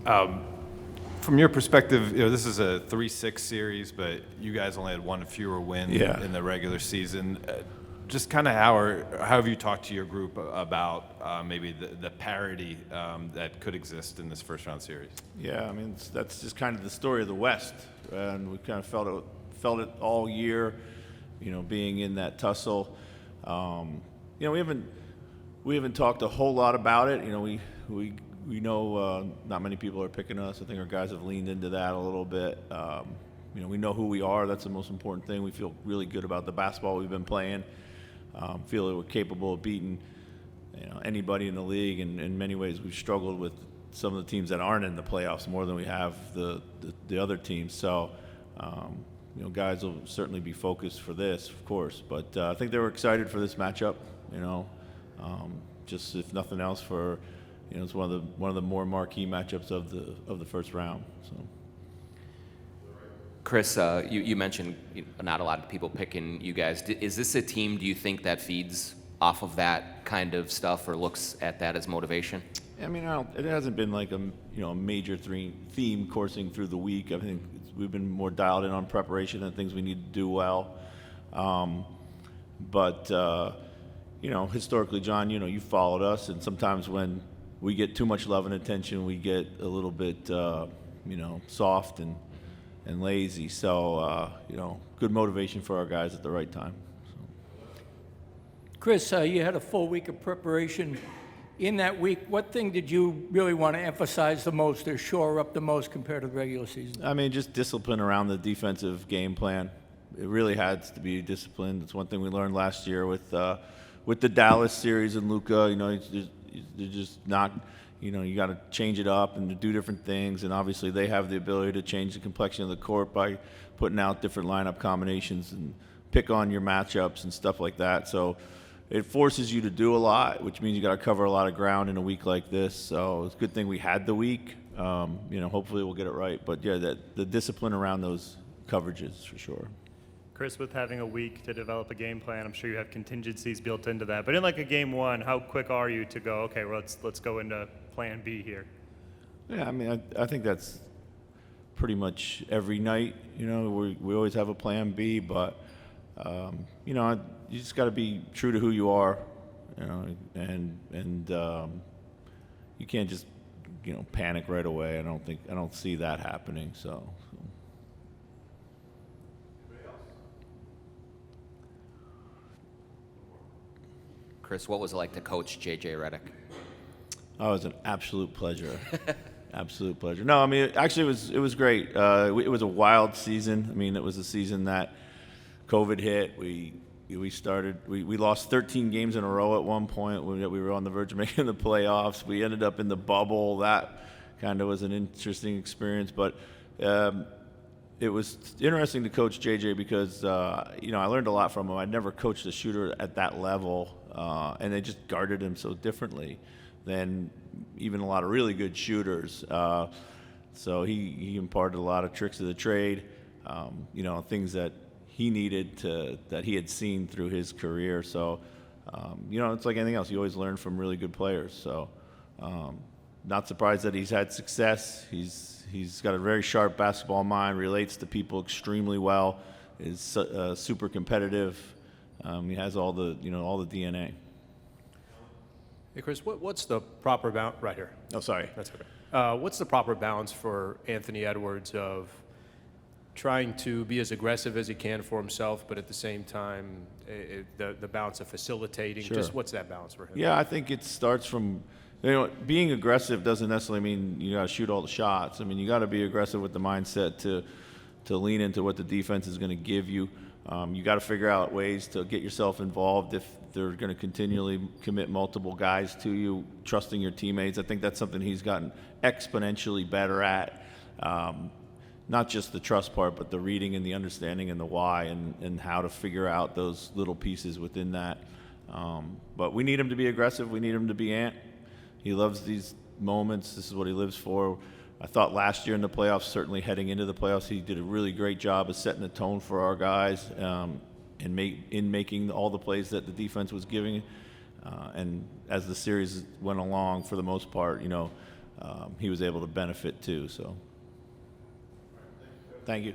From your perspective, this is a 3-6 series, but you guys only had one fewer win in the regular season. Just kind of how have you talked to your group about maybe the parity that could exist in this first-round series? Yeah, I mean, that's just kind of the story of the West, and we kind of felt it all year, being in that tussle. We haven't talked a whole lot about it. We know not many people are picking us. I think our guys have leaned into that a little bit. We know who we are. That's the most important thing. We feel really good about the basketball we've been playing. Feel that we're capable of beating anybody in the league. And in many ways, we've struggled with some of the teams that aren't in the playoffs more than we have the other teams. So, guys will certainly be focused for this, of course. But I think they were excited for this matchup. Just if nothing else, for it's one of the more marquee matchups of the first round. So. Chris, you mentioned not a lot of people picking you guys. Is this a team, do you think, that feeds off of that kind of stuff or looks at that as motivation? I mean, it hasn't been like a major theme coursing through the week. I think we've been more dialed in on preparation and things we need to do well. But historically, John, you followed us, and sometimes when we get too much love and attention, we get a little bit, soft and lazy. So, good motivation for our guys at the right time. So. Chris, you had a full week of preparation. In that week, what thing did you really want to emphasize the most or shore up the most compared to the regular season? I mean, just discipline around the defensive game plan. It really has to be disciplined. It's one thing we learned last year with the Dallas series and Luka. They're just not. You got to change it up and do different things. And obviously, they have the ability to change the complexion of the court by putting out different lineup combinations and pick on your matchups and stuff like that. So it forces you to do a lot, which means you got to cover a lot of ground in a week like this. So it's a good thing we had the week. Hopefully we'll get it right. But yeah, the discipline around those coverages for sure. Chris, with having a week to develop a game plan, I'm sure you have contingencies built into that. But in like a game one, how quick are you to go, okay, well, let's go into plan B here? Yeah, I mean, I think that's pretty much every night. We always have a plan B, but you just got to be true to who you are, and you can't just panic right away. I don't see that happening. So. Chris, what was it like to coach JJ Redick? Oh, it was an absolute pleasure. Absolute pleasure. No, I mean, actually, it was great. It was a wild season. I mean, it was a season that COVID hit. We lost 13 games in a row at one point. We were on the verge of making the playoffs. We ended up in the bubble. That kind of was an interesting experience. But it was interesting to coach JJ because I learned a lot from him. I'd never coached a shooter at that level, and they just guarded him so differently than even a lot of really good shooters. So he imparted a lot of tricks of the trade, things that he needed that he had seen through his career. So, it's like anything else. You always learn from really good players. So, not surprised that he's had success. He's got a very sharp basketball mind, relates to people extremely well, is super competitive. He has all the DNA. Hey, Chris, what's the proper balance right here? Oh, sorry. That's okay. What's the proper balance for Anthony Edwards of trying to be as aggressive as he can for himself, but at the same time, the balance of facilitating? Sure. Just what's that balance for him? Yeah, I think it starts from, being aggressive doesn't necessarily mean you got to shoot all the shots. I mean, you got to be aggressive with the mindset to lean into what the defense is going to give you. You got to figure out ways to get yourself involved if they're going to continually commit multiple guys to you, trusting your teammates. I think that's something he's gotten exponentially better at. Not just the trust part, but the reading and the understanding and the why and how to figure out those little pieces within that. But we need him to be aggressive. We need him to be Ant. He loves these moments. This is what he lives for. I thought last year in the playoffs, certainly heading into the playoffs, he did a really great job of setting the tone for our guys in making all the plays that the defense was giving. And as the series went along, for the most part, he was able to benefit too. So, thank you.